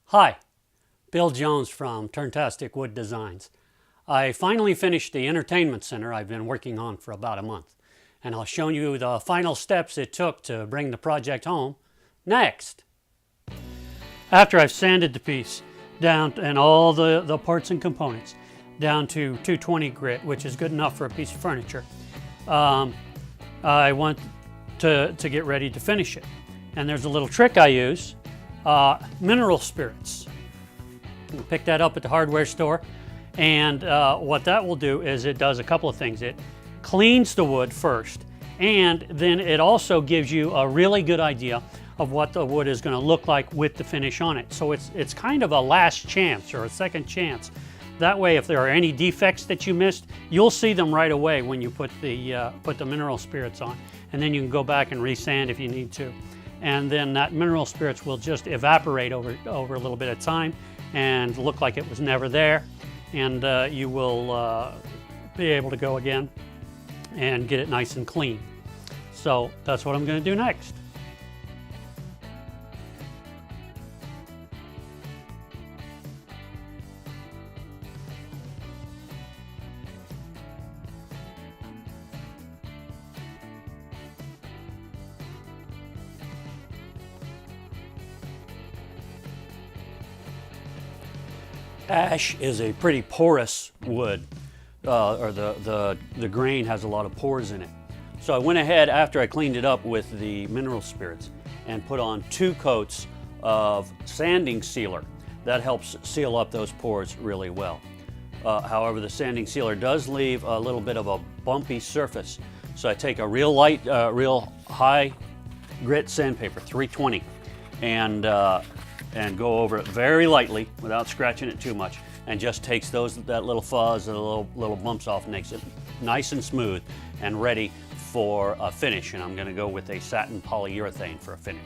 Hi, Bill Jones from Turntastic Wood Designs. I finally finished the entertainment center I've been working on for about a month, and I'll show you the final steps it took to bring the project home next. After I've sanded the piece down and all the parts and components down to 220 grit, which is good enough for a piece of furniture, I want to get ready to finish it. And there's a little trick I use. Mineral spirits. You pick that up at the hardware store, and what that will do is it does a couple of things. It cleans the wood first, and then it also gives you a really good idea of what the wood is going to look like with the finish on it. So it's kind of a last chance or a second chance. That way, if there are any defects that you missed, you'll see them right away when you put the mineral spirits on, and then you can go back and resand if you need to. And then that mineral spirits will just evaporate over a little bit of time and look like it was never there, and you will be able to go again and get it nice and clean. So that's what I'm going to do next. Ash is a pretty porous wood, or the grain has a lot of pores in it. So I went ahead after I cleaned it up with the mineral spirits and put on 2 coats of sanding sealer. That helps seal up those pores really well. However, the sanding sealer does leave a little bit of a bumpy surface. So I take a real light, real high grit sandpaper, 320, and go over it very lightly without scratching it too much, and just takes that little fuzz and little bumps off and makes it nice and smooth and ready for a finish. And I'm going to go with a satin polyurethane for a finish.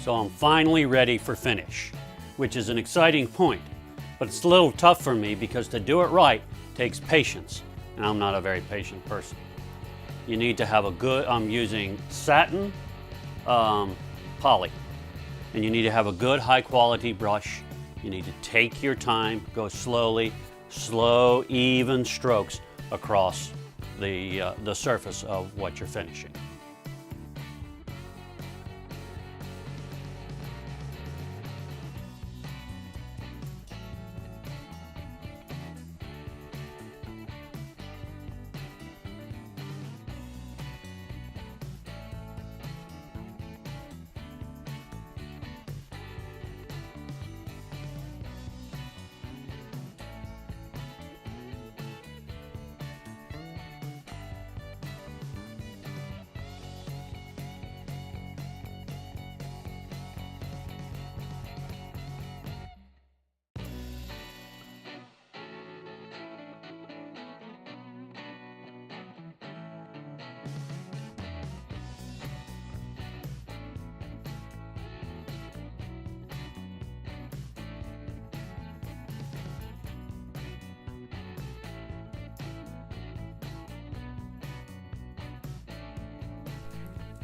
So I'm finally ready for finish, which is an exciting point, but it's a little tough for me because to do it right takes patience, and I'm not a very patient person. You need to have I'm using satin poly, and you need to have a good high quality brush. You need to take your time, go slowly, slow, even strokes across the surface of what you're finishing.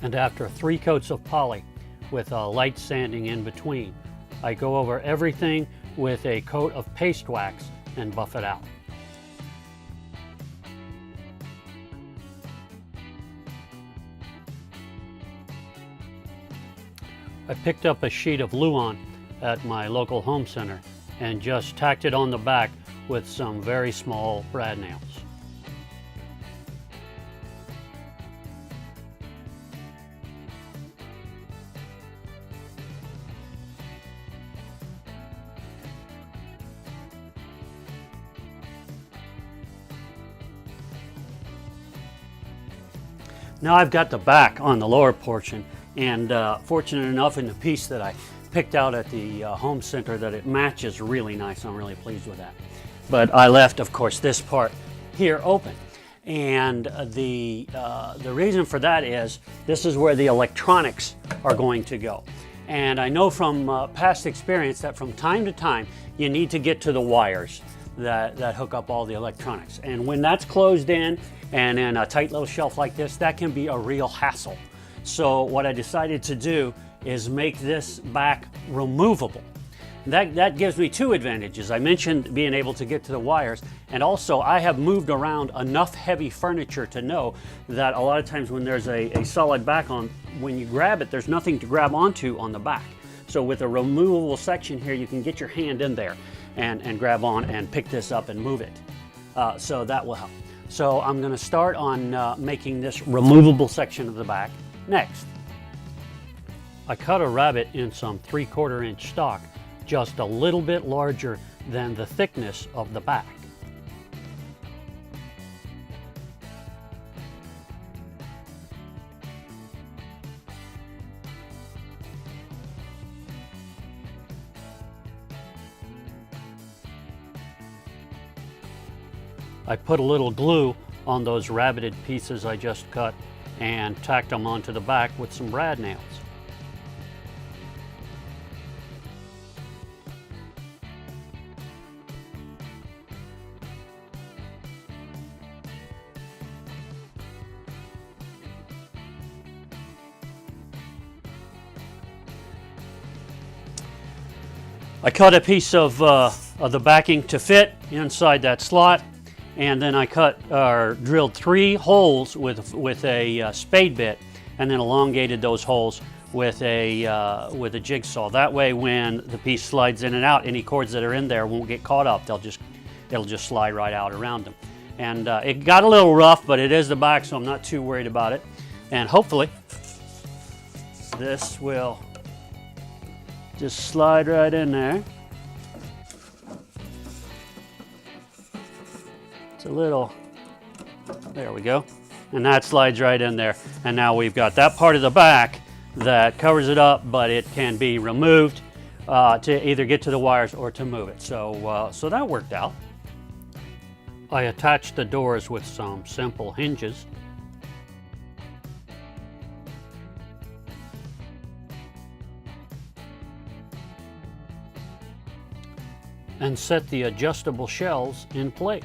And after 3 coats of poly with a light sanding in between, I go over everything with a coat of paste wax and buff it out. I picked up a sheet of Luan at my local home center and just tacked it on the back with some very small brad nails. Now I've got the back on the lower portion, and fortunate enough in the piece that I picked out at the home center that it matches really nice. I'm really pleased with that. But I left, of course, this part here open. And the reason for that is this is where the electronics are going to go. And I know from past experience that from time to time you need to get to the wires that hook up all the electronics. And when that's closed in and in a tight little shelf like this, that can be a real hassle. So what I decided to do is make this back removable. That gives me two advantages. I mentioned being able to get to the wires, and also I have moved around enough heavy furniture to know that a lot of times when there's a solid back on, when you grab it, there's nothing to grab onto on the back. So with a removable section here, you can get your hand in there and grab on and pick this up and move it. So that will help. So I'm going to start on making this removable section of the back next. I cut a rabbet in some 3/4 inch stock, just a little bit larger than the thickness of the back. I put a little glue on those rabbeted pieces I just cut and tacked them onto the back with some brad nails. I cut a piece of the backing to fit inside that slot, and then I drilled 3 holes with a spade bit, and then elongated those holes with a jigsaw. That way, when the piece slides in and out, any cords that are in there won't get caught up. It'll just slide right out around them. And it got a little rough, but it is the back, so I'm not too worried about it. And hopefully, this will just slide right in there. It's a little, there we go. And that slides right in there. And now we've got that part of the back that covers it up, but it can be removed to either get to the wires or to move it. So, so that worked out. I attached the doors with some simple hinges. And set the adjustable shelves in place.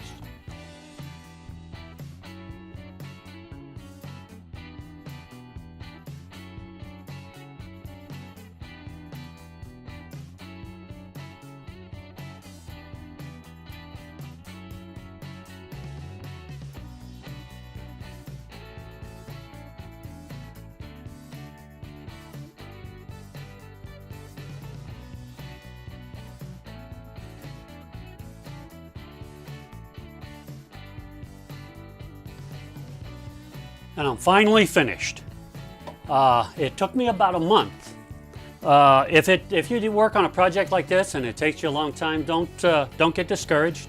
And I'm finally finished. It took me about a month. If you do work on a project like this and it takes you a long time, don't get discouraged.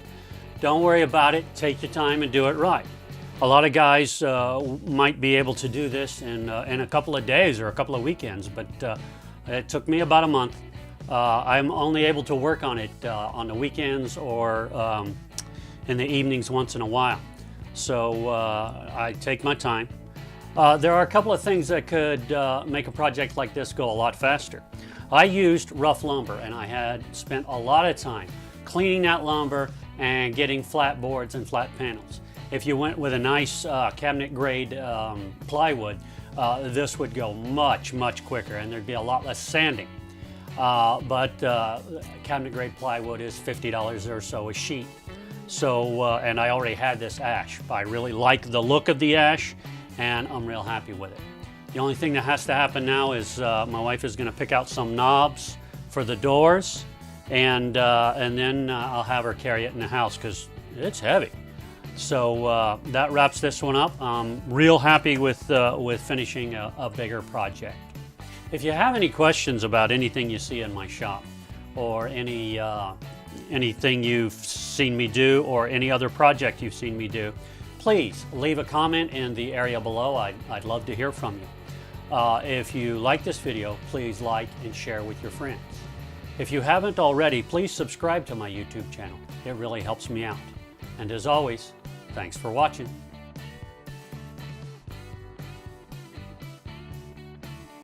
Don't worry about it. Take your time and do it right. A lot of guys might be able to do this in a couple of days or a couple of weekends, but it took me about a month. I'm only able to work on it on the weekends or in the evenings once in a while. So I take my time. There are a couple of things that could make a project like this go a lot faster. I used rough lumber, and I had spent a lot of time cleaning that lumber and getting flat boards and flat panels. If you went with a nice cabinet grade plywood, this would go much quicker, and there'd be a lot less sanding. But cabinet grade plywood is $50 or so a sheet. So, and I already had this ash. I really like the look of the ash, and I'm real happy with it. The only thing that has to happen now is my wife is going to pick out some knobs for the doors, and then I'll have her carry it in the house because it's heavy. So that wraps this one up. I'm real happy with finishing a bigger project. If you have any questions about anything you see in my shop, or anything you've seen me do, or any other project you've seen me do, please leave a comment in the area below. I'd love to hear from you. If you like this video, please like and share with your friends. If you haven't already, please subscribe to my YouTube channel. It really helps me out. And as always, thanks for watching.